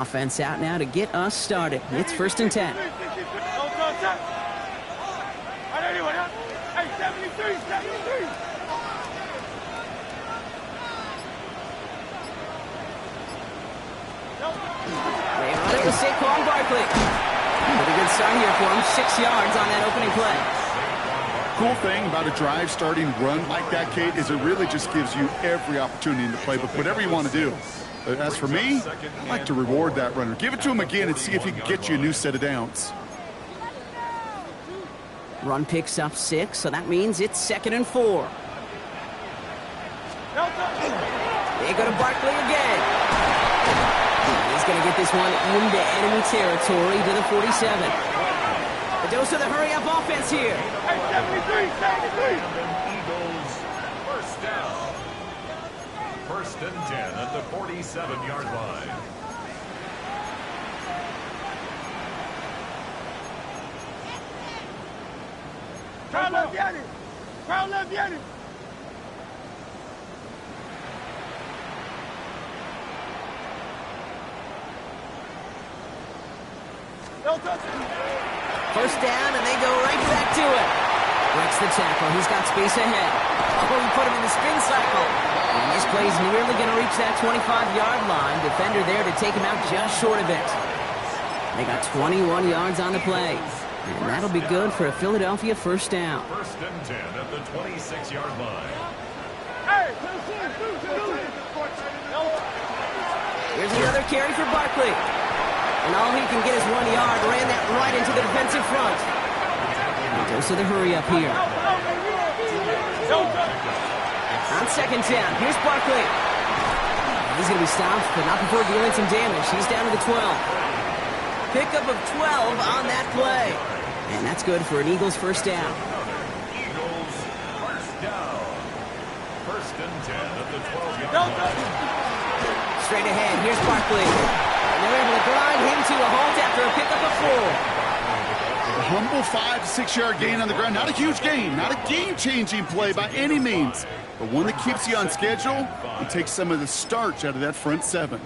Offense out now to get us started. It's 1st and 10. They run it with Saquon Barkley. Pretty good start here for him. 6 yards on that opening play. Cool thing about a drive starting run like that, Kate, is it really just gives you every opportunity in the playbook, whatever you want to do. As for me, I like to reward that runner. Give it to him again and see if he can get you a new set of downs. Run picks up 6, so that means it's 2nd and 4. They go to Barkley again. He's going to get this one into enemy territory to the 47. A dose of the hurry-up offense here. Eagles, first down. 1st and 10 at the 47-yard line. Crowd left Yanni. Crowd left Yanni. First down, and they go right back to it. Breaks the tackle. He's got space ahead. Oh, he put him in the spin cycle. And this play's nearly going to reach that 25-yard line. Defender there to take him out just short of it. They got 21 yards on the play. And that'll be good for a Philadelphia first down. 1st and 10 at the 26-yard line. Here's another carry for Barkley. And all he can get is 1 yard. Ran that right into the defensive front. A dose of the hurry up here. On 2nd down, here's Barkley. He's going to be stopped, but not before dealing some damage. He's down to the 12. Pickup of 12 on that play. And that's good for an Eagles first down. Eagles, first down. 1st and 10 at the 12-yard line. Straight ahead, here's Barkley. And they're able to grind him to a halt after a pickup of 4. A humble 5 to 6 yard gain on the ground. Not a huge gain, not a game-changing play by any means, but one that keeps you on schedule and takes some of the starch out of that front 7.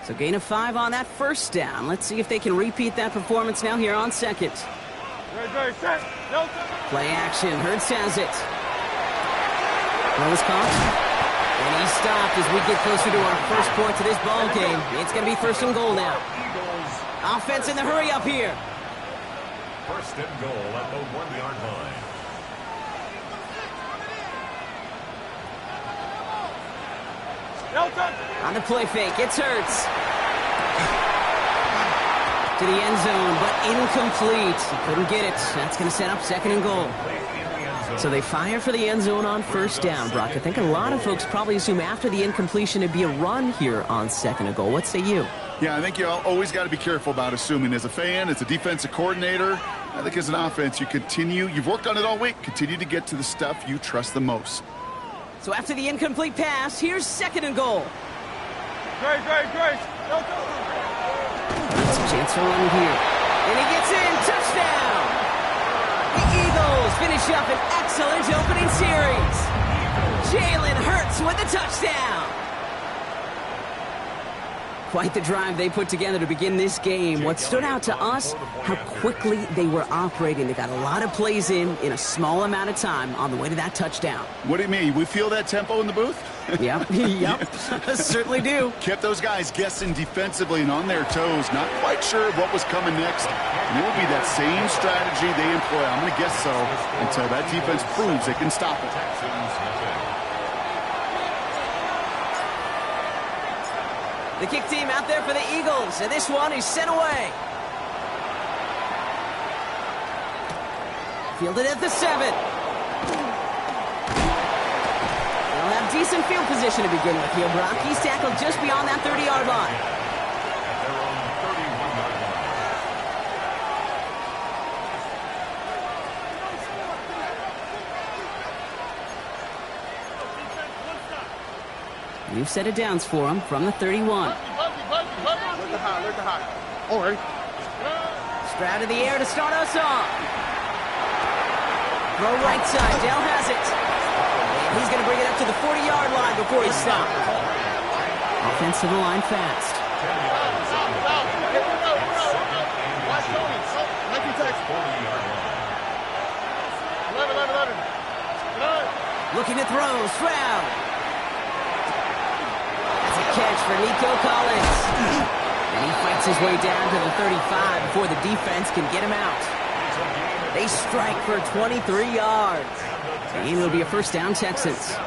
So gain of 5 on that first down. Let's see if they can repeat that performance now here on 2nd. Play action. Hurts has it. Throws caught. And he's stopped as we get closer to our first point to this ball game. It's going to be 1st and goal now. Offense in the hurry up here. 1st and goal at the 1-yard line. On the play fake, it's Hurts. To the end zone, but incomplete. He couldn't get it. That's going to set up 2nd and goal. So they fire for the end zone on 1st down, Brock. I think a lot of folks probably assume after the incompletion it'd be a run here on 2nd and goal. What say you? Yeah, I think you always got to be careful about assuming. As a fan, as a defensive coordinator, I think as an offense, you've worked on it all week, continue to get to the stuff you trust the most. So after the incomplete pass, here's 2nd and goal. Grace. That's a chance for a run here. And he gets in. Touchdown! The Eagles finish up an excellent opening series. Jalen Hurts with the touchdown. Quite the drive they put together to begin this game. What stood out to us, how quickly they were operating. They got a lot of plays in a small amount of time on the way to that touchdown. What do you mean? We feel that tempo in the booth? Yep, certainly do. Kept those guys guessing defensively and on their toes, not quite sure what was coming next. And it will be that same strategy they employ, I'm going to guess so, until that defense proves they can stop it. The kick team out there for the Eagles, and this one is sent away. Fielded at the 7. They'll have decent field position to begin with here, Brock. He's tackled just beyond that 30-yard line. New set of downs for him from the 31. All right. Stroud in the air to start us off. Throw right side. Dell has it. He's going to bring it up to the 40-yard line before he's stopped. Offense to the line fast. Looking to throw, Stroud. That's a catch for Nico Collins. And he fights his way down to the 35 before the defense can get him out. They strike for 23 yards. And it'll be a first down, Texans.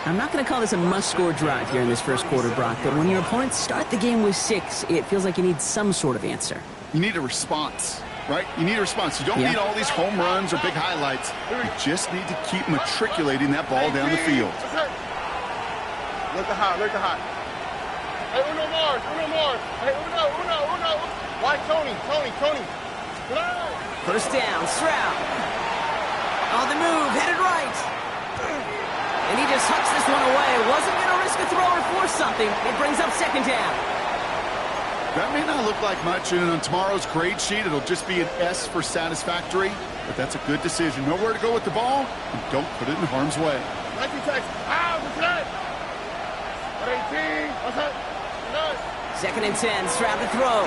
I'm not going to call this a must-score drive here in this first quarter, Brock, but when your opponents start the game with 6, it feels like you need some sort of answer. You need a response, right? You need a response. You don't need all these home runs or big highlights. You just need to keep matriculating that ball down the field. Look high, look high. Hey, uno more. Hey, uno. Watch Tony. First down, Stroud. On the move, headed right. And he just hucks this one away. Wasn't going to risk a throw or force something. It brings up second down. That may not look like much, and on tomorrow's grade sheet, it'll just be an S for satisfactory, but that's a good decision. Know where to go with the ball, and don't put it in harm's way. Second and 10, Stroud to throw.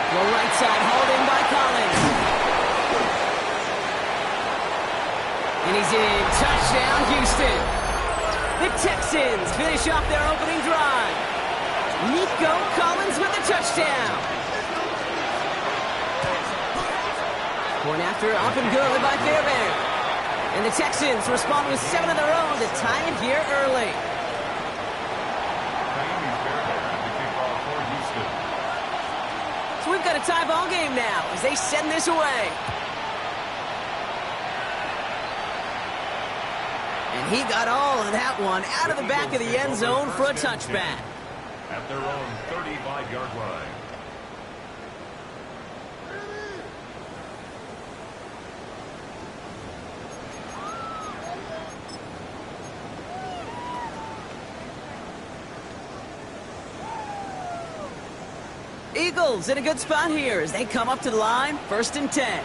The right side hauled in by Collins. And he's in. Touchdown, Houston. The Texans finish off their opening drive. Nico Collins with a touchdown. Point after up and good by Fairbairn. And the Texans respond with 7 of their own to tie it here early. So we've got a tie ball game now as they send this away. And he got all of that one out of the back of the end zone for a touchback. At their own 35-yard line. Eagles in a good spot here as they come up to the line, 1st and 10.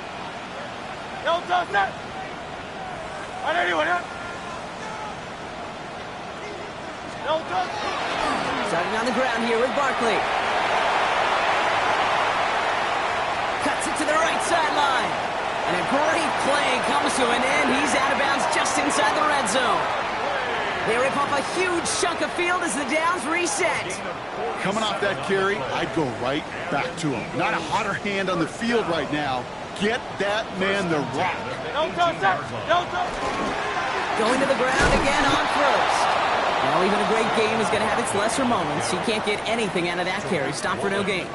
Starting on the ground here with Barkley. Cuts it to the right sideline. And a great play comes to an end. He's out of bounds just inside the red zone. They rip off a huge chunk of field as the downs reset. Coming off that carry, I'd go right back to him. Not a hotter hand on the field right now. Get that man the rock. Going to the ground again on first. Well, even a great game is going to have its lesser moments. You can't get anything out of that carry. Stop for no gain.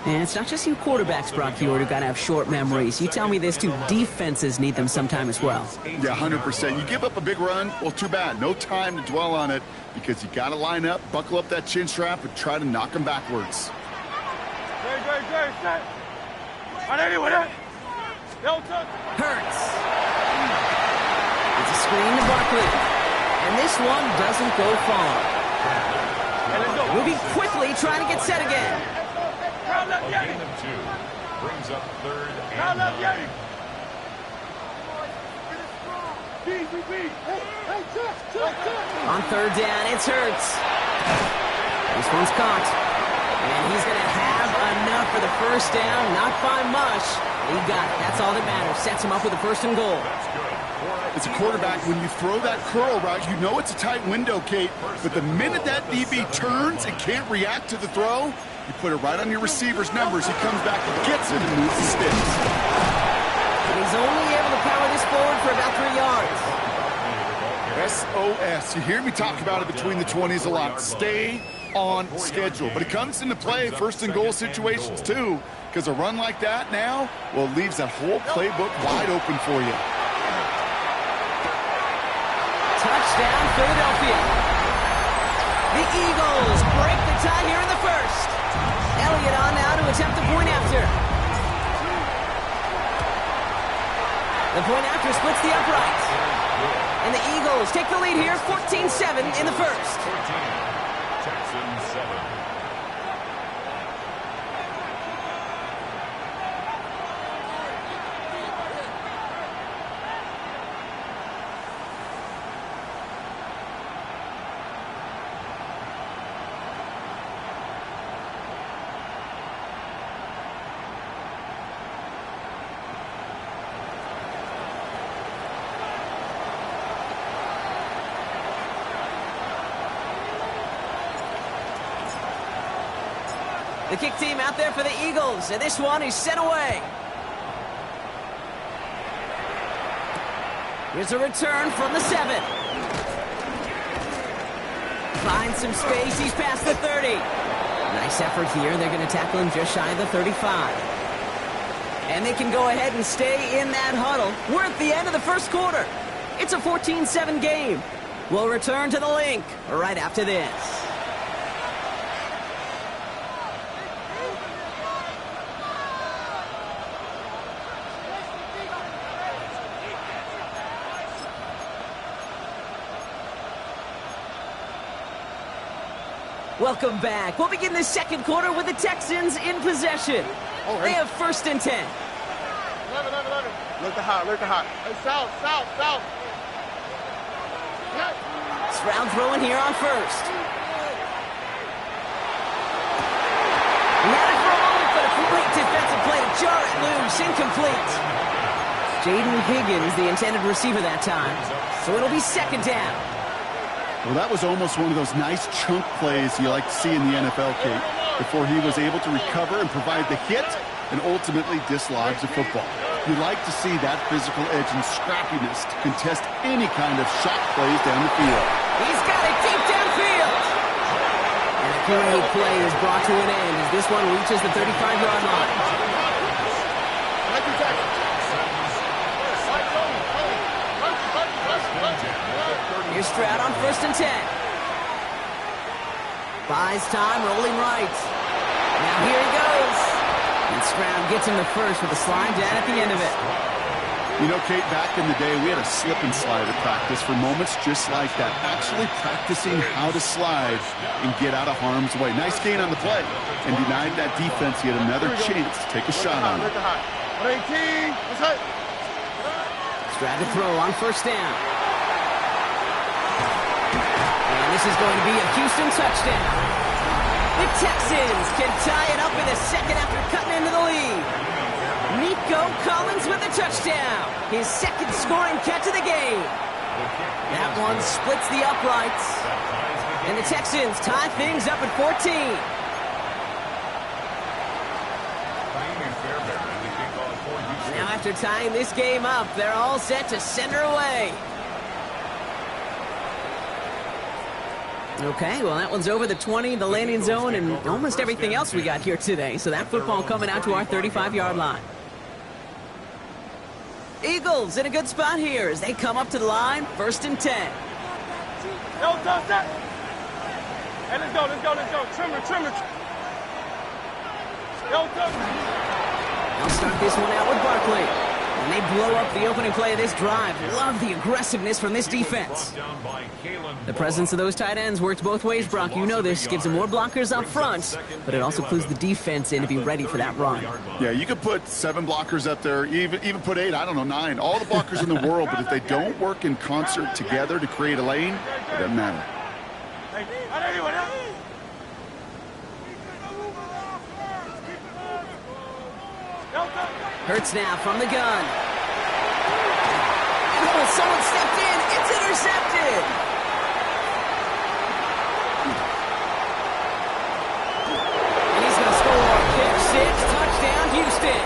And it's not just you quarterbacks, Brock Huard, who got to have short memories. You tell me this too, defenses need them sometime as well. Yeah, 100%. You give up a big run, well, too bad. No time to dwell on it because you got to line up, buckle up that chin strap, and try to knock them backwards. Hurts. It's a screen to Barkley. And this one doesn't go far. Moving quickly, trying to get set again. A gain of 2 brings up 3rd and 9. On 3rd down, it's Hurts. This one's caught. And he's going to have enough for the first down. Not by much. He got it. That's all that matters. Sets him up with a 1st and goal. As a quarterback, when you throw that curl route, you know it's a tight window, Kate. But the minute that DB turns and can't react to the throw, you put it right on your receiver's numbers. He comes back and gets it and moves the sticks. And he's only able to power this forward for about 3 yards. SOS. You hear me talk about it between the 20s a lot. Stay on schedule. But it comes into play 1st and goal situations too, because a run like that now, well, leaves that whole playbook wide open for you. Touchdown, Philadelphia. The Eagles break the tie here in the 1st. Elliott on now to attempt the point after. The point after splits the uprights. And the Eagles take the lead here, 14-7 in the 1st. 14, Texans 7. The kick team out there for the Eagles, and this one is sent away. Here's a return from the 7. Finds some space, he's past the 30. Nice effort here, they're going to tackle him just shy of the 35. And they can go ahead and stay in that huddle. We're at the end of the first quarter. It's a 14-7 game. We'll return to the link right after this. Welcome back. We'll begin the second quarter with the Texans in possession. They have 1st and 10. 11. Look the hot. Hey, south. Stroud throwing here on 1st. Not for a moment, but a great defensive play to jar it loose. Incomplete. Jaden Higgins, the intended receiver that time. So it'll be 2nd down. Well, that was almost one of those nice chunk plays you like to see in the NFL, Kate, before he was able to recover and provide the hit and ultimately dislodge the football. You like to see that physical edge and scrappiness to contest any kind of shot plays down the field. He's got it deep downfield. And a great play is brought to an end as this one reaches the 35-yard line. Here's Stroud on 1st and 10. Buys time, rolling right. Now here he goes. And Stroud gets him the first with a slide down at the end of it. You know, Kate, back in the day, we had a slip and slide at practice for moments just like that. Actually practicing how to slide and get out of harm's way. Nice gain on the play. And denied that defense yet another chance to take a shot on it. Stroud to throw on 1st down. And this is going to be a Houston touchdown. The Texans can tie it up in the second after cutting into the lead. Nico Collins with a touchdown. His 2nd scoring catch of the game. That one splits the uprights. And the Texans tie things up at 14. Now after tying this game up, they're all set to send her away. Okay, well, that one's over the 20, the landing zone, and almost everything else we got here today. So that football coming out to our 35-yard line. Eagles in a good spot here as they come up to the line, 1st and 10. Hey, let's go. Trimmer. They'll start this one out with Barkley. And they blow up the opening play of this drive. Love the aggressiveness from this defense. The presence of those tight ends works both ways, Brock. You know this. Gives them more blockers up front, but it also clues the defense in to be ready for that run. Yeah, you could put 7 blockers up there, even put 8, I don't know, 9. All the blockers in the world, but if they don't work in concert together to create a lane, it doesn't matter. Hurts now from the gun. And someone stepped in. It's intercepted. And he's going to score. Pick 6, touchdown, Houston.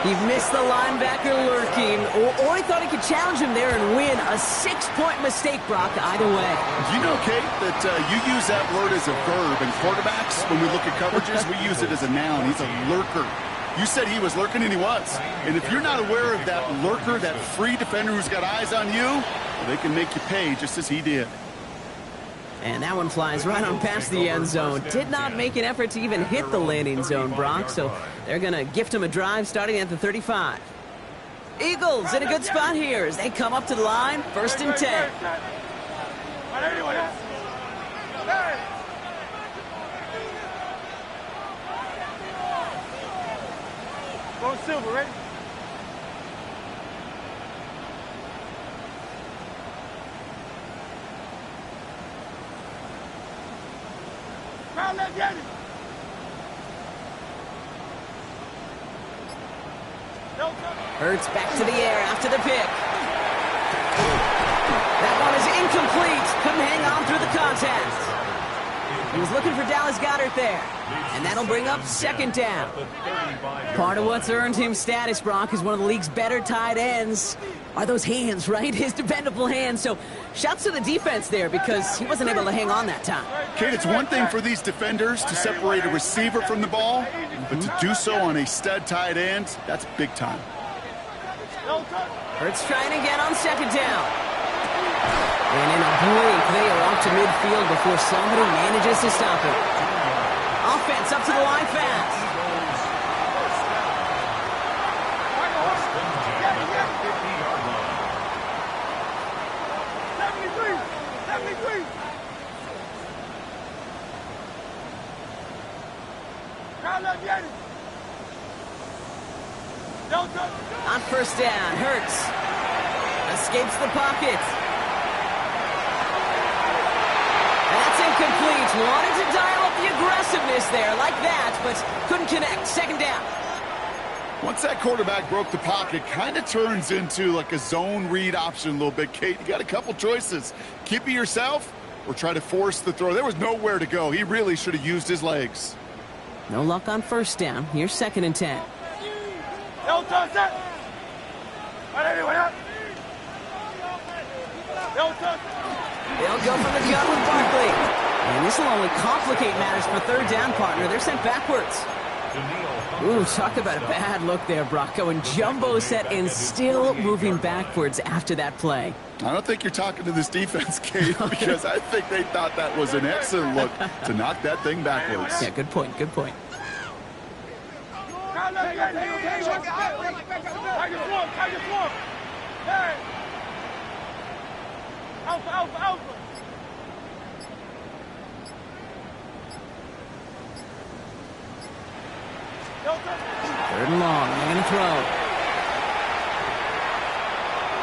He missed the linebacker lurking, or he thought he could challenge him there and win. A 6-point mistake, Brock, either way. You know, Kate, that you use that word as a verb, and quarterbacks, when we look at coverages, we use it as a noun. He's a lurker. You said he was lurking, and he was. And if you're not aware of that lurker, that free defender who's got eyes on you, well, they can make you pay just as he did. And that one flies right on past the end zone. Did not make an effort to even hit the landing zone, Brock, so they're going to gift him a drive starting at the 35. Eagles in a good spot here as they come up to the line, 1st and 10. Go Silver, ready? Crowd left, get it. Hurts back to the air after the pick. That one is incomplete. Couldn't hang on through the contact. He was looking for Dallas Goedert there. And that'll bring up second down. Part of what's earned him status, Brock, is one of the league's better tight ends. Are those hands, right? His dependable hands. So shouts to the defense there because he wasn't able to hang on that time. Kate, it's one thing for these defenders to separate a receiver from the ball, but to do so on a stud tight end, that's big time. Hurts trying again on second down. And in a blink, they are off to midfield before somebody manages to stop him. Offense up to the line fast. On first down, Hurts escapes the pocket. And that's incomplete. Wanted to dial up the aggressiveness there like that, but couldn't connect. Second down. Once that quarterback broke the pocket, kind of turns into like a zone read option a little bit. Kate, you got a couple choices. Keep it yourself or try to force the throw. There was nowhere to go. He really should have used his legs. No luck on first down. Here's 2nd and 10. They'll go for the gun with Barkley. And this will only complicate matters for third down, partner. They're sent backwards. Ooh, talk about a bad look there, Brock. Going jumbo set and still moving backwards after that play. I don't think you're talking to this defense, Kate, because I think they thought that was an excellent look to knock that thing backwards. Yeah, good point, good point. Alpha. Third and long, they're going to throw.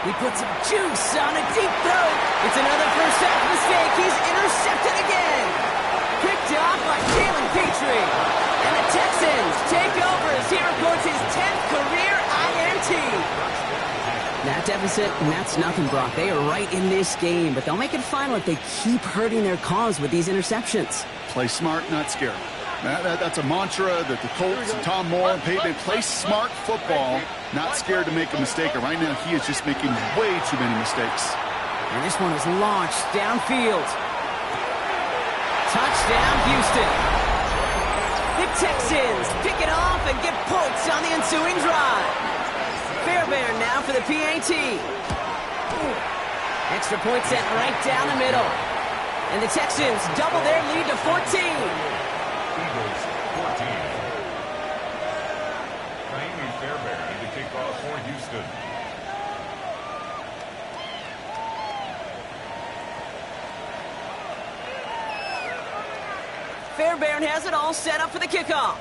He puts some juice on a deep throw. It's another first half mistake. He's intercepted again. Picked off by Jalen Petrie. And the Texans take over as he records his 10th career INT. That deficit, and that's nothing, Brock. They are right in this game, but they'll make it final if they keep hurting their cause with these interceptions. Play smart, not scared. That's a mantra that the Colts and Tom Moore and Peyton play smart football, not scared to make a mistake. And right now, he is just making way too many mistakes. And this one is launched downfield. Touchdown, Houston. The Texans pick it off and get points on the ensuing drive. Fairbairn now for the PAT. Extra point set right down the middle. And the Texans double their lead to 14. Eagles 14. Raheem Fairbairn to kick off for Houston. Fairbairn has it all set up for the kickoff.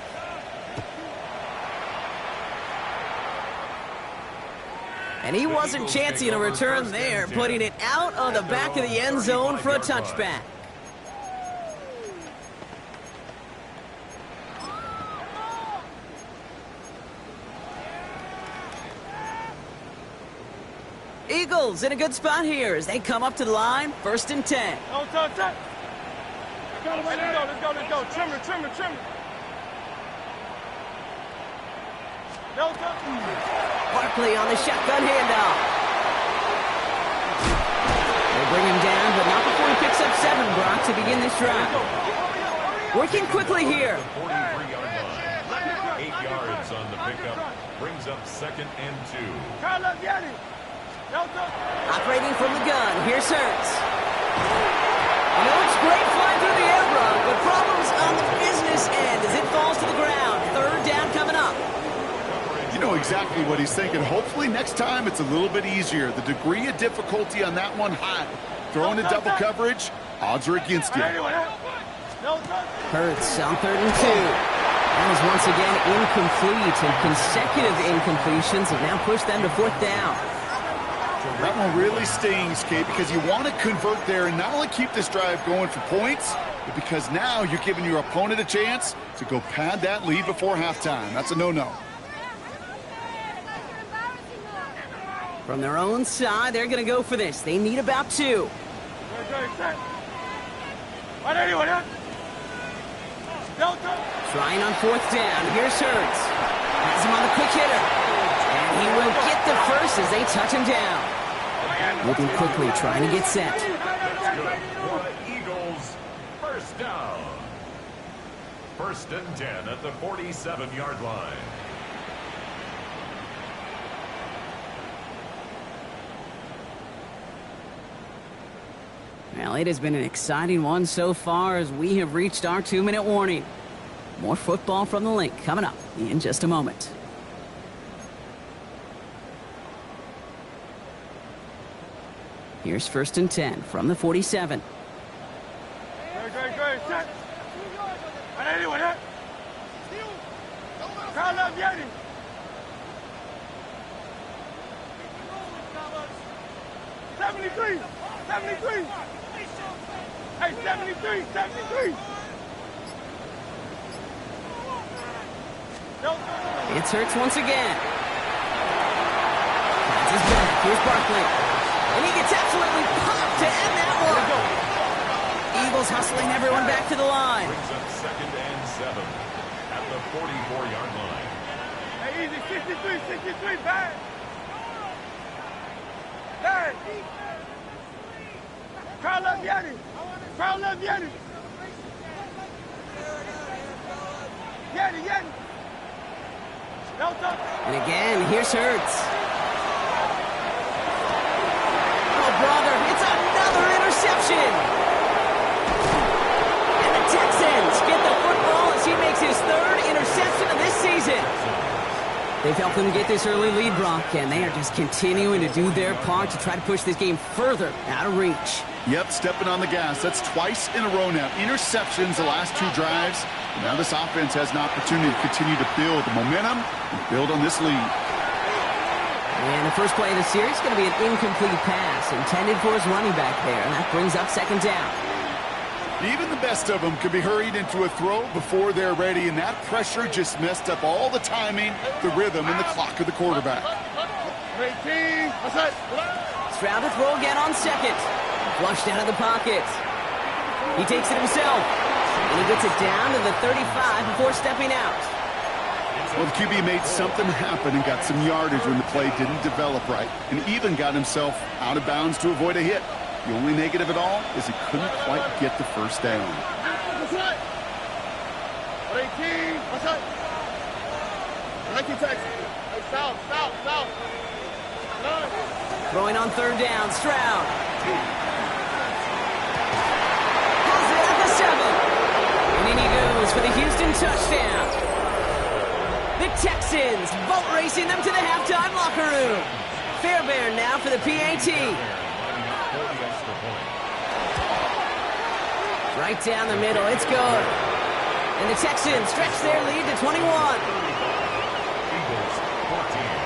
And he wasn't chancing a return there, putting it out on the back of the end zone for a touchback. Eagles in a good spot here as they come up to the line, 1st and 10. Let's go. Trim it. Barkley on the shotgun handoff. They bring him down, but not before he picks up 7, Brock, to begin this drive. Working quickly here. 43-yard line. 8 yards on the pickup. Brings up 2nd and 2. Operating from the gun, here's Hurts. You know, it's great flying through the air, Brock, but problems on the business end as it falls to the ground. 3rd down coming up. You know exactly what he's thinking. Hopefully next time it's a little bit easier. The degree of difficulty on that one high. Throwing a double coverage, odds are against you. Hurts on 3rd and 2. That is once again incomplete, and consecutive incompletions have now pushed them to 4th down. That one really stings, Kate, because you want to convert there and not only keep this drive going for points, but because now you're giving your opponent a chance to go pad that lead before halftime. That's a no-no. From their own side, they're going to go for this. They need about 2. Trying on fourth down. Here's Hurts. Has him on the quick hitter. And he will get the first as they touch him down. Moving quickly, trying to get set. Florida Eagles, first down. 1st and 10 at the 47-yard line. Well, it has been an exciting one so far as we have reached our 2-minute warning. More football from the Link coming up in just a moment. Here's 1st and 10 from the 47. Hey, 73. It's Hurts once again. That's his back. Here's Barkley. And he gets absolutely popped to end that one. Eagles hustling everyone back to the line. Brings up 2nd and 7 at the 44-yard line. Hey, easy. 63. Bad. Crowd love Yanni. Yanni. And again, here's Hurts. Oh, brother, it's another interception. And the Texans get the football as he makes his 3rd interception of this season. They've helped them get this early lead, Brock, and they are just continuing to do their part to try to push this game further out of reach. Yep, stepping on the gas. That's twice in a row now. Interceptions the last 2 drives. Now this offense has an opportunity to continue to build the momentum and build on this lead. And the first play of the series is going to be an incomplete pass intended for his running back there, and that brings up 2nd down. Even the best of them could be hurried into a throw before they're ready, and that pressure just messed up all the timing, the rhythm, and the clock of the quarterback. Stroud to throw again on 2nd. Flushed out of the pocket. He takes it himself. And he gets it down to the 35 before stepping out. Well, the QB made something happen and got some yardage when the play didn't develop right, and even got himself out of bounds to avoid a hit. The only negative at all is he couldn't quite get the first down. Throwing on 3rd down, Stroud. Has it at the 7. And in he goes for the Houston touchdown. The Texans boat racing them to the halftime locker room. Fairbairn now for the PAT. Right down the middle, it's good. And the Texans stretch their lead to 21. Eagles 14.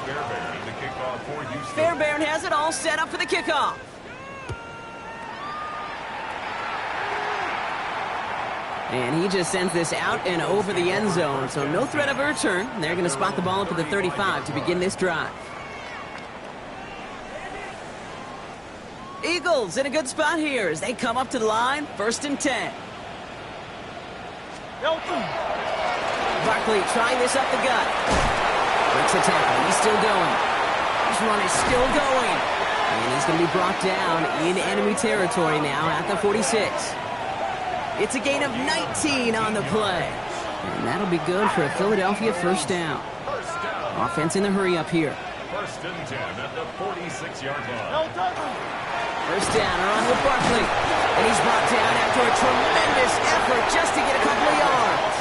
Fairbairn, the kickoff for Houston. Fairbairn has it all set up for the kickoff. And he just sends this out and over the end zone, so no threat of a return. They're going to spot the ball up at the 35 to begin this drive. Eagles in a good spot here as they come up to the line, 1st and 10. Barkley trying this up the gut. Breaks the tackle. He's still going. His run is still going. And he's going to be brought down in enemy territory now at the 46. It's a gain of 19 on the play. And that'll be good for a Philadelphia 1st down. Offense in the hurry up here. 1st and 10 at the 46-yard line. 1st down, around with Barkley. And he's brought down after a tremendous effort just to get a couple of yards.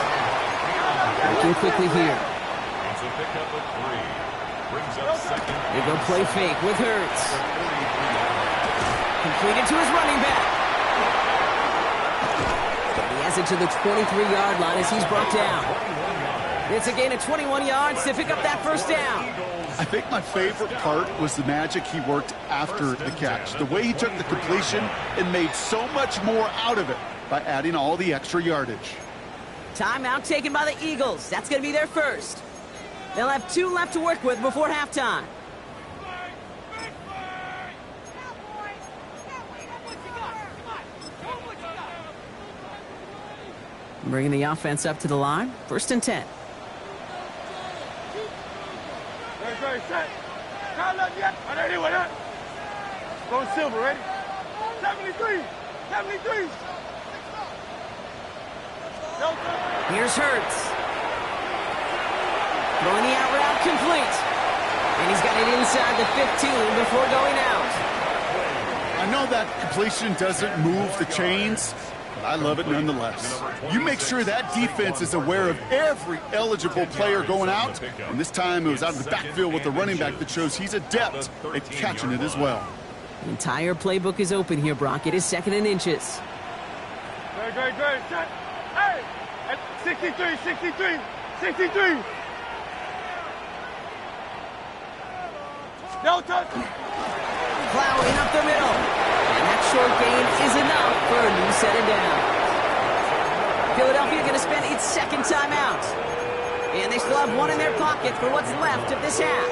Working quickly here. It's a pickup of 3. Brings up 2nd. They go play fake with Hurts. Completed to his running back. And he has it to the 23-yard line as he's brought down. It's a gain of 21 yards to pick up that 1st down. I think my favorite part was the magic he worked after the catch. The way he took the completion and made so much more out of it by adding all the extra yardage. Timeout taken by the Eagles. That's going to be their first. They'll have 2 left to work with before halftime. Bringing the offense up to the line. 1st and 10. Ready, set. Crowd left yet? Ready, with it. Going silver, ready? 73. 73. Here's Hurts. Throwing the out route complete. And he's got it inside the 15 before going out. I know that completion doesn't move the chains, but I love it nonetheless. You make sure that defense is aware of every eligible player going out, and this time it was out of the backfield with the running back that shows he's adept at catching it as well. The entire playbook is open here, Brock. It is 2nd and inches. Great. Set. Hey! At 63. 63. Delta. Plowing up the middle. And that short gain is enough for a new set of down. Philadelphia going to spend its 2nd timeout. And they still have one in their pocket for what's left of this half.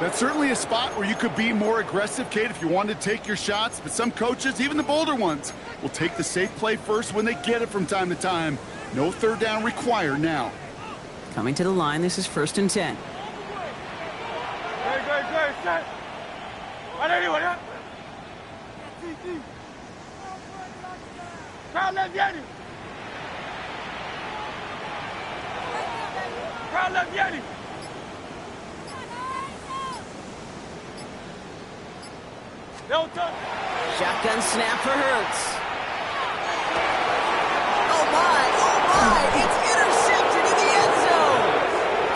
That's certainly a spot where you could be more aggressive, Kate, if you wanted to take your shots. But some coaches, even the bolder ones, will take the safe play first when they get it from time to time. No 3rd down required now. Coming to the line, this is 1st and 10. Great. Set. Ready, with it. Crowd left Yeti. Crowd left Yeti. Delta. Shotgun snap for Hurts. Oh my, it's intercepted in the end zone.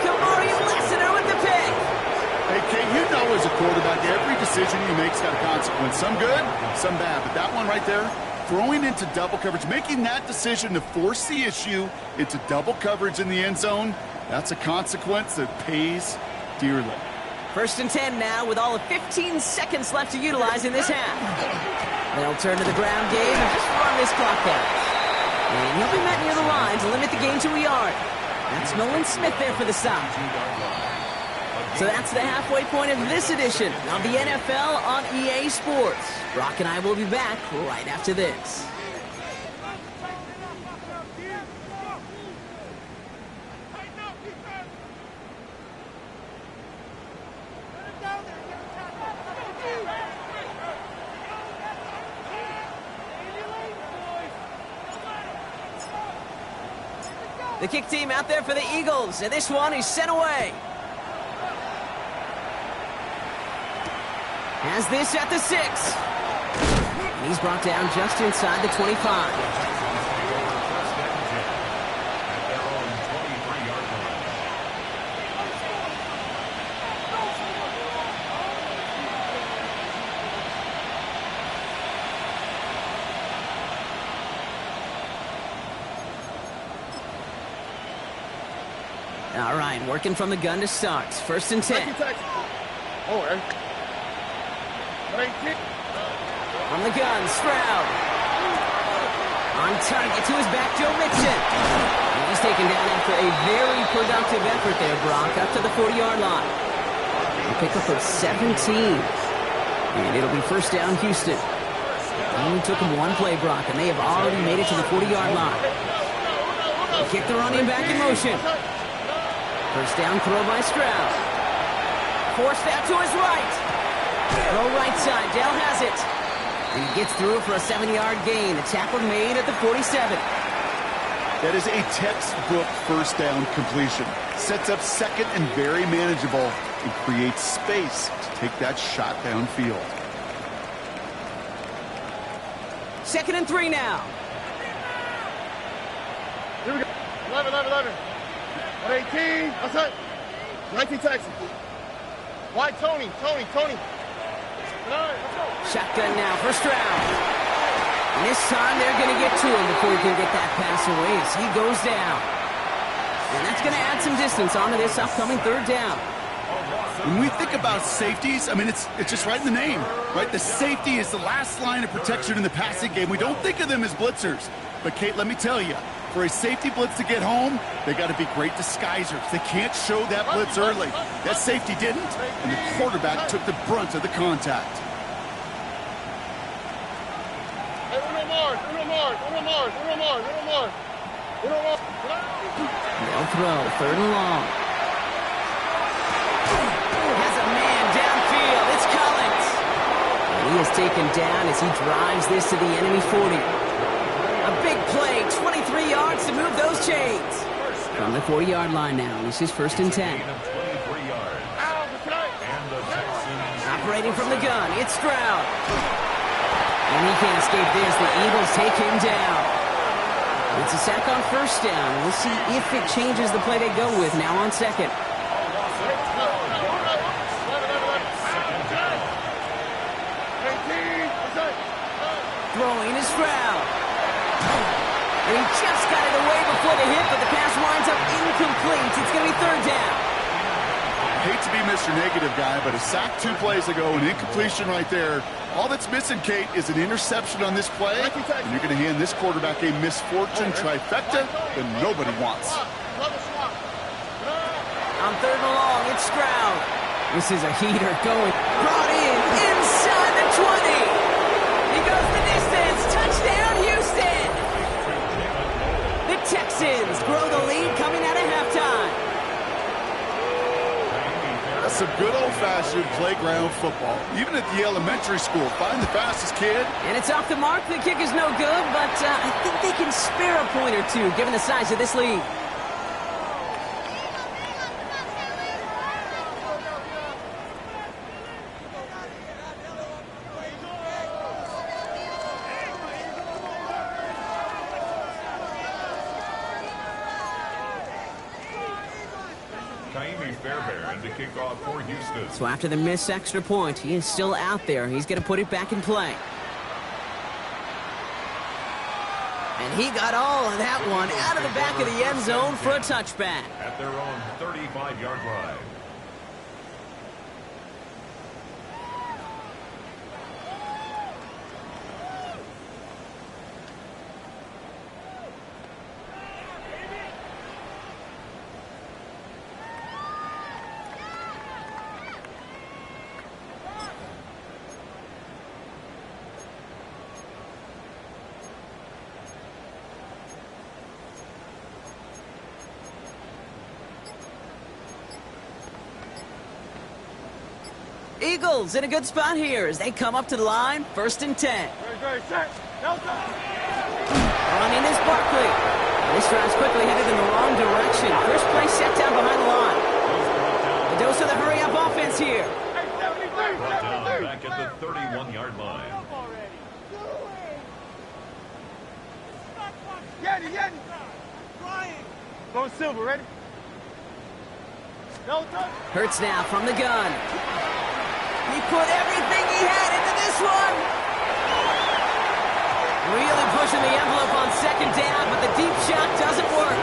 Kamari Lessiter with the pick. Hey, Kate, you know as a quarterback, every decision you make's got a consequence. Some good, some bad. But that one right there, throwing into double coverage, making that decision to force the issue into double coverage in the end zone, that's a consequence that pays dearly. 1st and 10 now with all of 15 seconds left to utilize in this half. They'll turn to the ground game and just run this clock out. And he'll be met near the line to limit the game to a yard. That's Nolan Smith there for the stop. So that's the halfway point of this edition of the NFL on EA Sports. Brock and I will be back right after this. The kick team out there for the Eagles, and this one is sent away. Has this at the 6. And he's brought down just inside the 25. All right, working from the gun to start. 1st and 10. From the gun, Stroud. On target to his back, Joe Mixon. And he's taken down after a very productive effort there, Brock, up to the 40-yard line. A pickup of 17. And it'll be 1st down, Houston. Only took him one play, Brock, and they have already made it to the 40-yard line. They kick the running back in motion. 1st down throw by Stroud. Forced out to his right. Throw right side. Dell has it. And he gets through for a 7-yard gain. The tackle made at the 47. That is a textbook 1st down completion. Sets up 2nd and very manageable and creates space to take that shot downfield. 2nd and 3 now. Here we go. 11. 18. What's up? 19 Texas. White Tony. Shotgun now for Stroud. And this time they're going to get to him before he can get that pass away as he goes down. And that's going to add some distance onto this upcoming 3rd down. When we think about safeties, I mean, it's just right in the name, right? The safety is the last line of protection in the passing game. We don't think of them as blitzers. But, Kate, let me tell you, for a safety blitz to get home, they got to be great disguisers. They can't show that blitz early. That safety didn't, and the quarterback took the brunt of the contact. Hey, Uno Mars. They'll throw, 3rd and long. Has a man downfield. It's Collins. And he is taken down as he drives this to the enemy 40. A big play, 23 yards to move those chains. From the 40-yard line now, this is 1st and 10. Operating from the gun, it's Stroud. And he can't escape this. The Eagles take him down. It's a sack on 1st down. We'll see if it changes the play they go with now on 2nd. Throwing is Stroud. And he just got it away before the hit, but the pass winds up incomplete. It's going to be 3rd down. I hate to be Mr. Negative guy, but a sack 2 plays ago, an incompletion right there. All that's missing, Kate, is an interception on this play, and you're going to hand this quarterback a misfortune trifecta that nobody wants. On 3rd and long, it's Stroud. This is a heater going. Brought in inside the 20. He goes the distance. Touchdown, Houston. The Texans grow the lead coming out of halftime. That's some good old-fashioned playground football. Even at the elementary school, find the fastest kid. And it's off the mark. The kick is no good, but I think they can spare a point or two given the size of this lead. To kick off for Houston. So after the missed extra point, he is still out there. He's going to put it back in play. And he got all of that one out of the back of the end zone for a touchback. At their own 35-yard line. Eagles in a good spot here as they come up to the line. 1st and 10. Running is Barkley. This drive's quickly headed in the wrong direction. First play set down behind the line. A dose of the hurry-up offense here. Brought down back at the 31-yard line. Yeti. Go Silver, ready? Hurts now from the gun. He put everything he had into this one. Really pushing the envelope on 2nd down, but the deep shot doesn't work.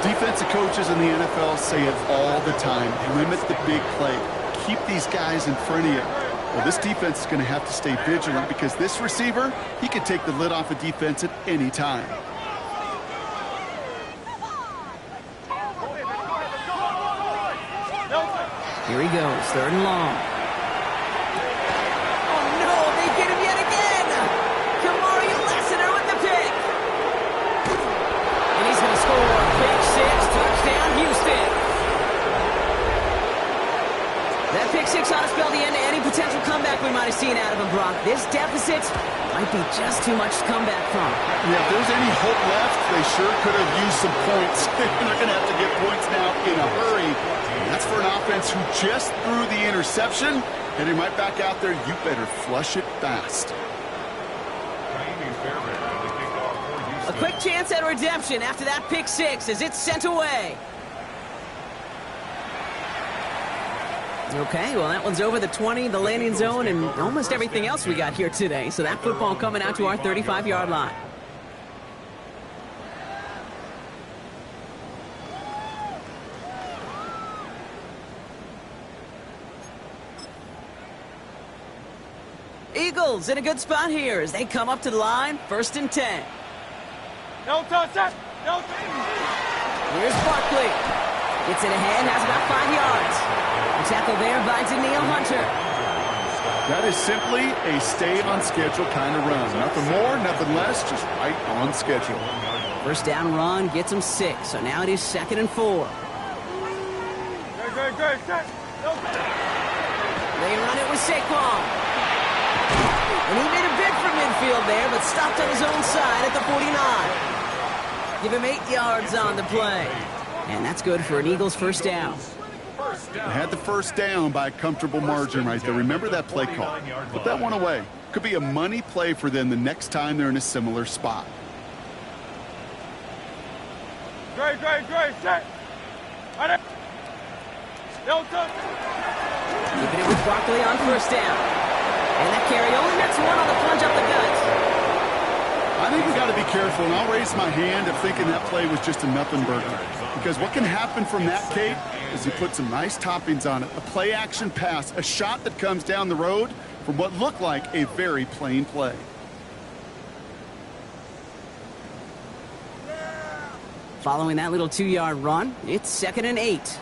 Defensive coaches in the NFL say it all the time. Limit the big play. Keep these guys in front of you. Well, this defense is going to have to stay vigilant because this receiver, he can take the lid off a defense at any time. Here he goes, 3rd and long. Oh, no, they get him yet again. Kamari Lassiter with the pick. And he's going to score. Pick 6, touchdown, Houston. That pick 6 ought to spell the end to any potential comeback we might have seen out of him, Brock. This deficit might be just too much to come back from. Yeah, if there's any hope left, they sure could have used some points. They're going to have to get points now in a hurry. That's for an offense who just threw the interception. Heading right back out there, you better flush it fast. A quick chance at redemption after that pick 6 as it's sent away. Okay, well, that one's over the 20, the landing zone, and almost everything else we got here today. So that football coming out to our 35-yard line. Eagles in a good spot here as they come up to the line. 1st and 10. No touch, no touch. Here's Barkley. Gets it ahead, has about 5 yards. The tackle there by Danielle Hunter. That is simply a stay on schedule kind of run. Nothing more, nothing less, just right on schedule. First down run gets him 6, so now it is 2nd and 4. Good. Set. They run it with Saquon. And he made a bid for midfield there, but stopped on his own side at the 49. Give him 8 yards on the play. And that's good for an Eagles first down. They had the first down by a comfortable margin right there. Remember that play call. Put that one away. Could be a money play for them the next time they're in a similar spot. Great. Set. Keeping it with Barkley on first down. And that carry only nets one on the plunge up the guts. I think we got to be careful, and I'll raise my hand of thinking that play was just a nothing burger. Because what can happen from that, Kate, is he put some nice toppings on it. A play-action pass, a shot that comes down the road from what looked like a very plain play. Following that little 2-yard run, it's 2nd and 8.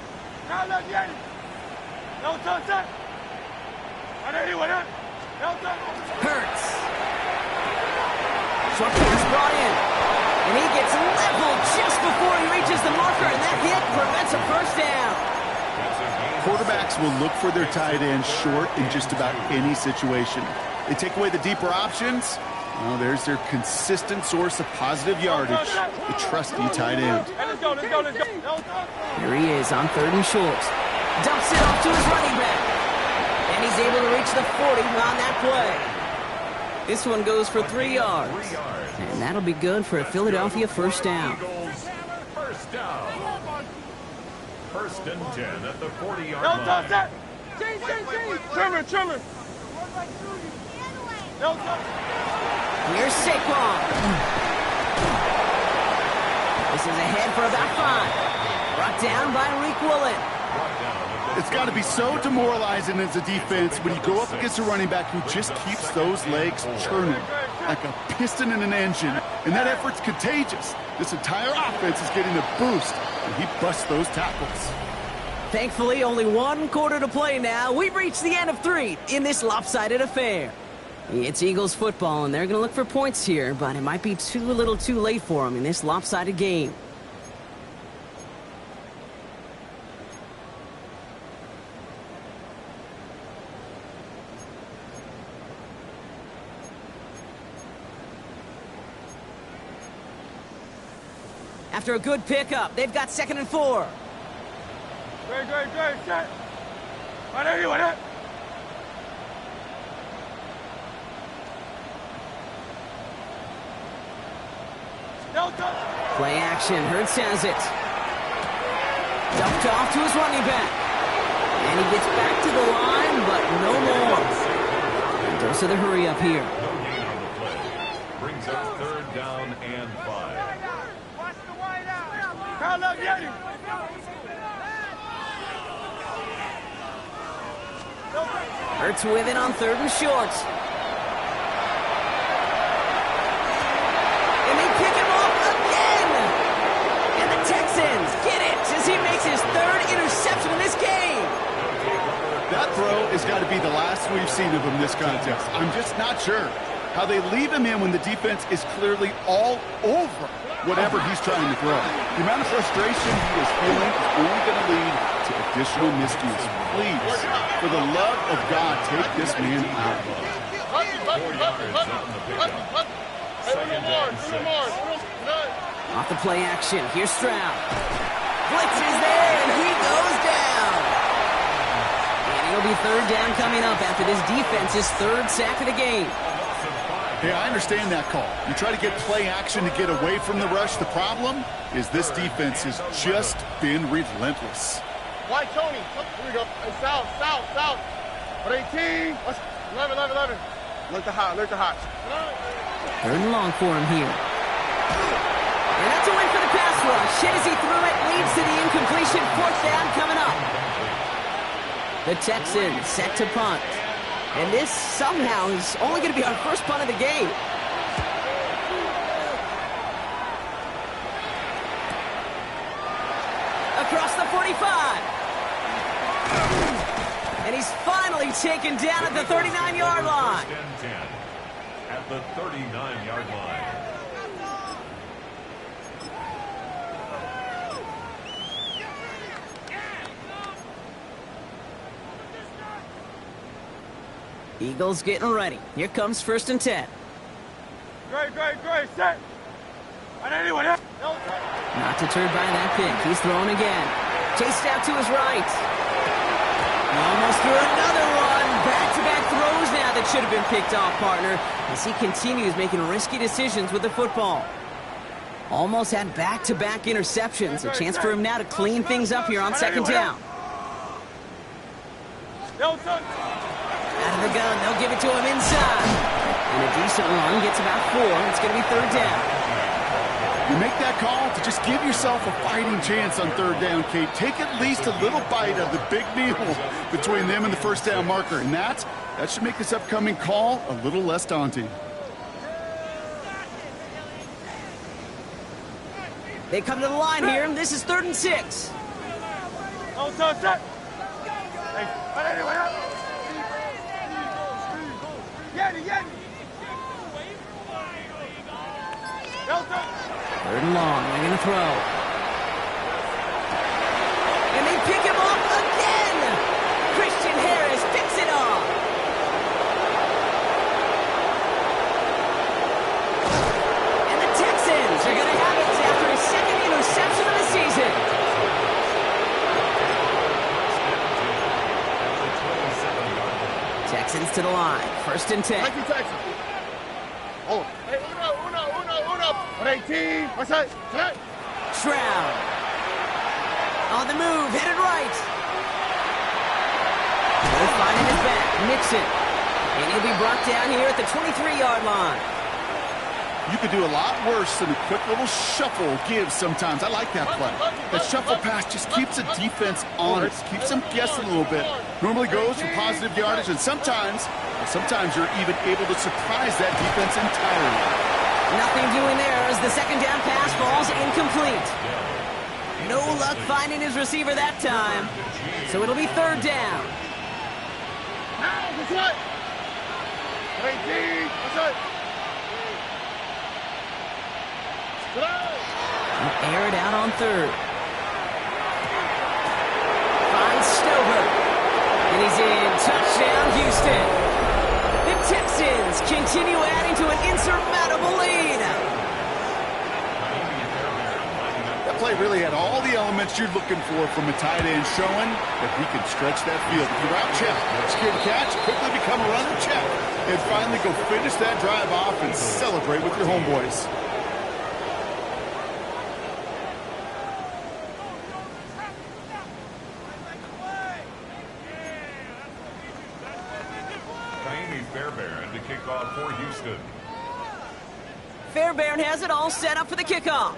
Hurts. Short pass brought in. And he gets leveled just before he reaches the marker, and that hit prevents a first down. Quarterbacks will look for their tight end short in just about any situation. They take away the deeper options. Well, there's their consistent source of positive yardage, the trusty tight end. Let's go. Here he is on 3rd and short. Dumps it off to his running back. And he's able to reach the 40 on that play. This one goes for 3 yards. And that'll be good for a Philadelphia first down. First down. 1st and 10 at the 40-yard No, line. set. Trimmer. Here's Saquon. This is ahead for about 5. Brought down by Reek Woolen. It's got to be so demoralizing as a defense when you go up against a running back who just keeps those legs churning like a piston in an engine, and that effort's contagious. This entire offense is getting a boost, and he busts those tackles. Thankfully, only 1 quarter to play now. We've reached the end of 3 in this lopsided affair. It's Eagles football, and they're going to look for points here, but it might be too little too late for them in this lopsided game. After a good pickup, they've got 2nd and 4. Great. Set. Play action. Hurts has it. Dumped off to his running back. And he gets back to the line, but no more. Dose of the hurry up here. No gain on the play. Brings up 3rd down and 5. Hurts with it on 3rd and short. And they pick him off again. And the Texans get it as he makes his 3rd interception in this game. That throw has got to be the last we've seen of him this contest. I'm just not sure how they leave him in when the defense is clearly all over whatever he's trying to throw. The amount of frustration he is feeling is only going to lead to additional miscues. Please, for the love of God, take this man out. 4 yards on the pickup. 2nd and 6. Off the play action. Here's Stroud. Blitz is there, and he goes down. And it'll be 3rd down coming up after this defense's 3rd sack of the game. Hey, I understand that call. You try to get play action to get away from the rush. The problem is this defense has just been relentless. White Tony. Here we go. Hey, south. But 18. 11. Look the hot. 3rd and long for him here. And that's a win for the pass rush. Shit as he threw it leads to the incompletion. 4th down coming up. The Texans set to punt. And this somehow is only going to be our first punt of the game. Across the 45. And he's finally taken down at the 39-yard line. 1st and 10 at the 39-yard line. Eagles getting ready. Here comes 1st and 10. Great, set. Not deterred by that pick. He's throwing again. Chased out to his right. He almost threw another one. Back-to-back throws now that should have been picked off, partner, as he continues making risky decisions with the football. Almost had back-to-back interceptions. A chance for him now to clean things up here on 2nd down. Out of the gun, they'll give it to him inside. And a decent run gets about 4. It's going to be 3rd down. You make that call to just give yourself a fighting chance on 3rd down, Kate. Take at least a little bite of the big meal between them and the 1st down marker. And that should make this upcoming call a little less daunting. They come to the line here. This is 3rd and 6. Third and long, they're going to throw. And they pick him off again! Christian Harris picks it off! And the Texans are going to have it after his 2nd interception of the season. Texans to the line, 1st and 10. Thank you, Texans. Oh, hey, uno. 18. What's that? Stroud. On the move, headed right. They'll find his back, Nixon. And he'll be brought down here at the 23-yard line. You could do a lot worse than a quick little shuffle give sometimes. I like that play. That shuffle pass just keeps the defense honest, keeps them guessing a little bit. Normally goes for positive yardage, and sometimes you're even able to surprise that defense entirely. Nothing doing there as the 2nd down pass falls incomplete. No luck finding his receiver that time. So it'll be 3rd down. What's that? 18. What's that? Air it out on 3rd. Finds Stover. And he's in. Touchdown, Houston. The Texans continue adding to an insurmountable lead. That play really had all the elements you're looking for from a tight end, showing that he can stretch that field. If you route check, secure the catch, quickly become a runner check, and finally go finish that drive off and celebrate with your homeboys. Fairbairn to kick off for Houston. Fairbairn has it all set up for the kickoff.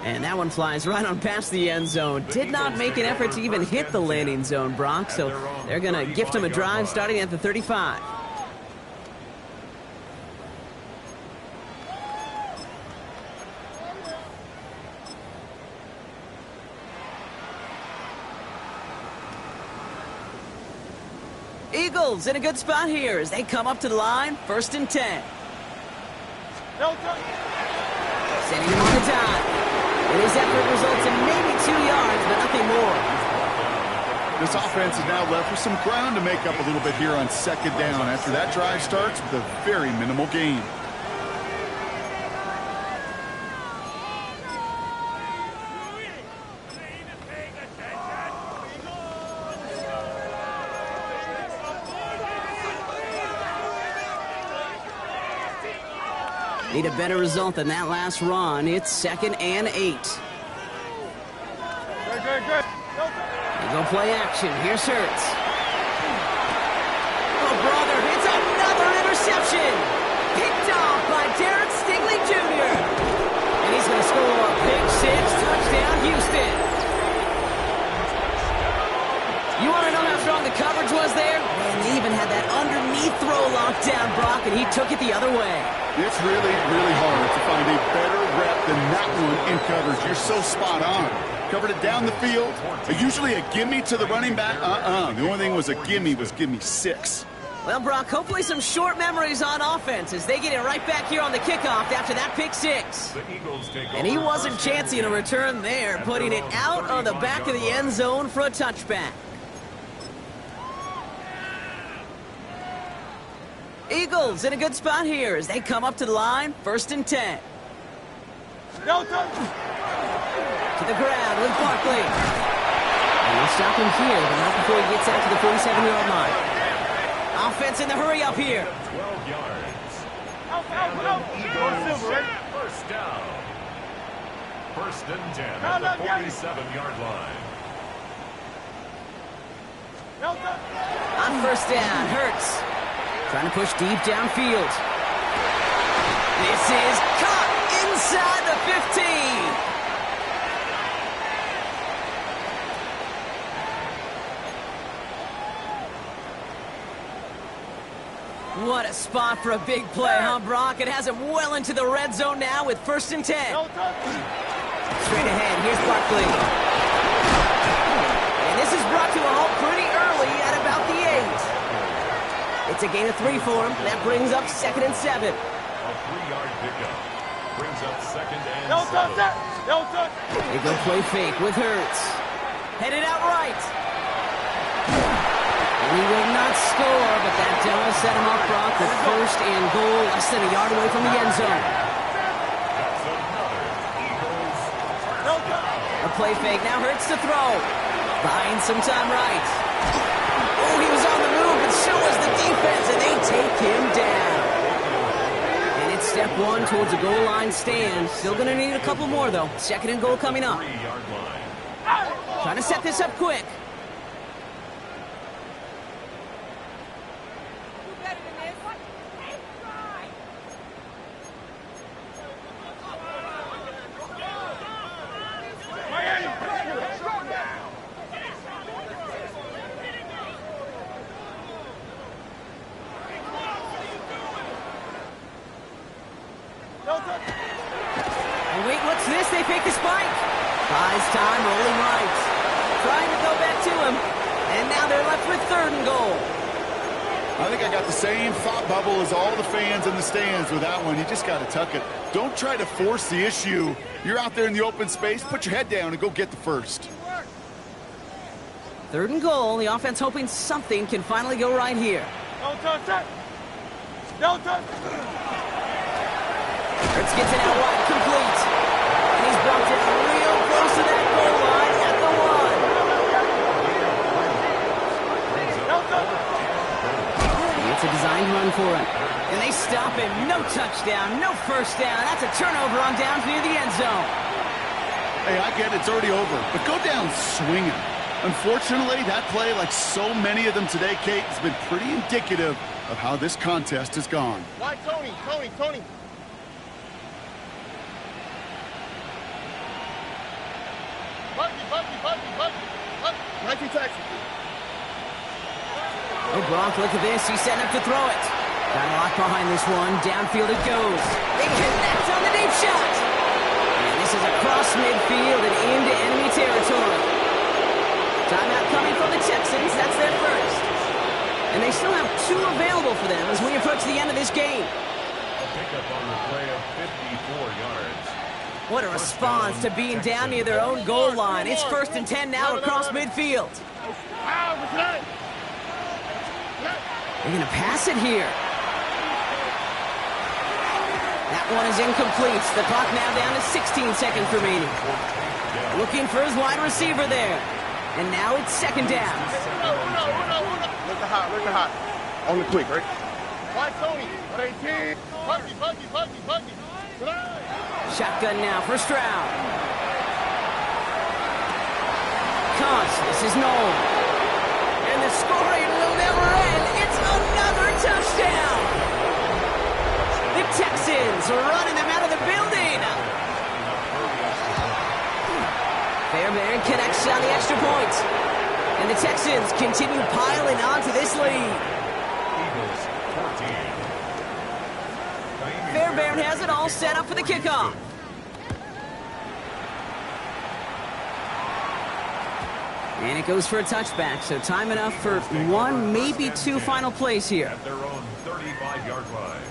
And that one flies right on past the end zone. Did not make an effort to even hit the landing zone, Brock, so they're going to gift him a drive starting at the 35. Eagles in a good spot here as they come up to the line, 1st and 10. Sending him on the dime. And his effort results in maybe 2 yards, but nothing more. This offense is now left with some ground to make up a little bit here on 2nd down after that drive starts with a very minimal gain. Need a better result than that last run. It's 2nd and 8. Good. They go play action. Here's Hurts. Oh, brother, it's another interception. Picked off by Derek Stingley Jr. And he's going to score a big 6, touchdown Houston. You want to know how strong the coverage was there? And they even had that underneath throw locked down, Brock, and he took it the other way. It's really, really hard to find a better rep than that one in coverage. You're so spot on. Covered it down the field. Usually a gimme to the running back. The only thing was a gimme 6. Well, Brock, hopefully some short memories on offense as they get it right back here on the kickoff after that pick six. The Eagles take And he over wasn't first and chancing a 10 return there, at putting their it own out on the back of the 35-yard end zone for a touchback. Eagles in a good spot here as they come up to the line, 1st and 10. No touch. To the ground with Barkley. And they'll stop him here, but not before he gets out to the 47-yard line. Offense in the hurry up here. 12 yards. Out, out. Go silver, ready? First down. 1st and 10 No, at no, the get it. 47-yard line. No touch. On 1st down, Hurts. Trying to push deep downfield. This is caught inside the 15. What a spot for a big play, huh, Brock? It has him well into the red zone now with 1st and 10. No touch. Straight ahead, here's Barkley. And this is brought to a halt pretty early at about the 8. It's a gain of 3 for him. That brings up 2nd and 7. A 3-yard pickup. Brings up 2nd and No 7. touch that. No touch. They go play fake with Hurts. Headed out right. And he will not score, but that does set him up, Brock, with 1st and goal, less than a yard away from the end zone. That's another Eagles. No touch. A play fake, now Hurts to throw. Buying some time right. Oh, he was on the move, but so was the defense, and they take him down. And it's step 1 towards a goal line stand. Still going to need a couple more, though. 2nd and goal coming up. 3-yard line. Trying to set this up quick. And wait, what's this? They fake the spike. Buys time, rolling right. Trying to go back to him. And now they're left with 3rd and goal. I think I got the same thought bubble as all the fans in the stands with that one. You just got to tuck it. Don't try to force the issue. You're out there in the open space. Put your head down and go get the first. 3rd and goal. The offense hoping something can finally go right here. No touch that. No touch. Hurts gets it out wide, complete. And he's brought down real close to that goal line at the 1. No touch. It's a designed run for him. And they stop him. No touchdown, no 1st down. That's a turnover on downs near the end zone. Hey, I get it. It's already over. But go down swinging. Unfortunately, that play, like so many of them today, Kate, has been pretty indicative of how this contest has gone. Why Tony? Buggy. 19 taxi. Oh, Brock, look at this. He's setting up to throw it. Got a lot behind this one. Downfield it goes. They connect on the deep shot. And this is across midfield and into enemy territory. Timeout coming from the Texans. That's their first. And they still have 2 available for them as we approach the end of this game. A pickup on the play of 54 yards. What a response to being down near their own goal line. It's 1st and 10 now across midfield. They're going to pass it here. That one is incomplete. The clock now down to 16 seconds remaining. Looking for his wide receiver there. And now it's 2nd down. Look at hot. On the quick, right? Why Tony? 18. Buggy. Shotgun now for Stroud. Cost. This is Noel. And the scoring will never end. It's another touchdown. The Texans are running them out of the building. Fairbairn connects on the extra point. And the Texans continue piling on to this lead. Eagles 14. Fairbairn has it all set up for the kickoff. And it goes for a touchback, so time enough for one, maybe two final plays here. At their own 35-yard line.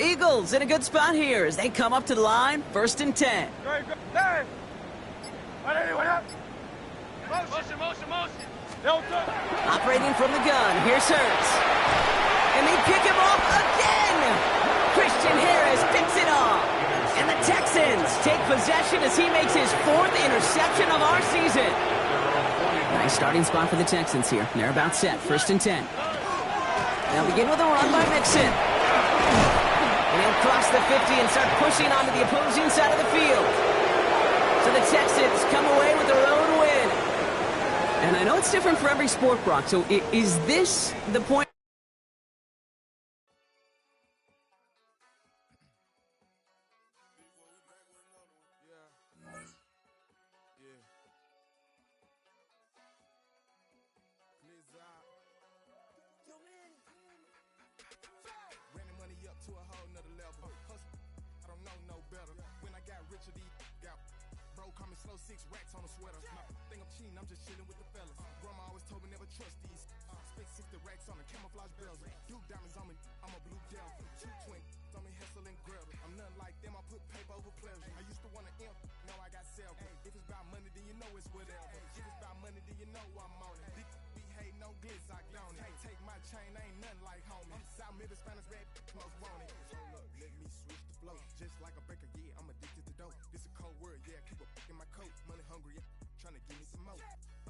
Eagles in a good spot here as they come up to the line, 1st and 10. Operating from the gun, here's Hurts. And they pick him off again! Christian Harris picks it off. And the Texans take possession as he makes his 4th interception of our season. Nice starting spot for the Texans here. They're about set, 1st and 10. They'll begin with a run by Mixon. And he'll cross the 50 and start pushing onto the opposing side of the field. So the Texans come away with their own win. And I know it's different for every sport, Brock, so is this the point? Slow 6 racks on a sweater. Think I'm cheating, I'm just chilling with the fellas. Grandma always told me never trust these. Spent 60 racks on a camouflage bells. Duke diamonds on me, I'm a blue devil. 2 twin on me, Hessel and Gretel. I'm nothing like them, I put paper over pleasure. I used to want to imp, now I got self. If it's about money, then you know it's whatever. If it's about money, then you know I'm on it. Big be hate, no glitz, I don't it. Take my chain, ain't nothing like homie. South Middle Spanish red, most wanted. Hold up, let me switch the flow. Just like a baker, yeah, I'm addicted to dope. This a cold word, yeah, keep a in my coat. Money hungry, yeah, trying to give me some more.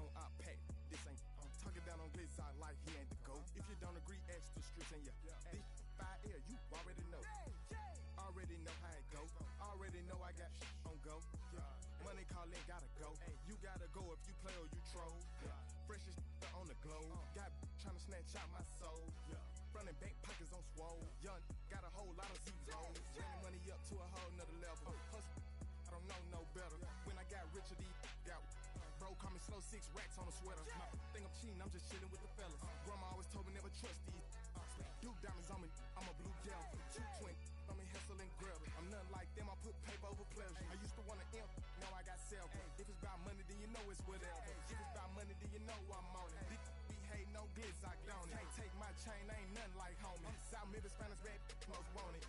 On our pack, this ain't. I'm talking down on glitz, I like he ain't the goat. If you don't agree, ask the streets and yeah. This fire air, you already know. Already know how it go. Already know I got on go. Yeah. Money calling, gotta go. You gotta go if you play or you troll. Yeah. Freshest on the globe. Got trying to snatch out my soul. Yeah. Running back pockets on swole. Young, got a whole lot of zeros. Running money up to a whole nother level. Hustle, I don't know no better. When I got richer, these got bro call me slow 6 racks on a sweater. Think I'm cheating, I'm just chilling with the fellas. Grandma always told me never trust these. Duke diamonds on me, I'm a blue devil. 2 twin on me, Hessel and Gretel. I'm nothing like them, I put paper over pleasure. I used to want to imp, now I got self. If it's about money, then you know it's whatever. If it's about money, then you know I'm on it. Big be hate, no glitz, I don't it. Take my chain, ain't nothing like homie. South Middle Spanish red, most wanted.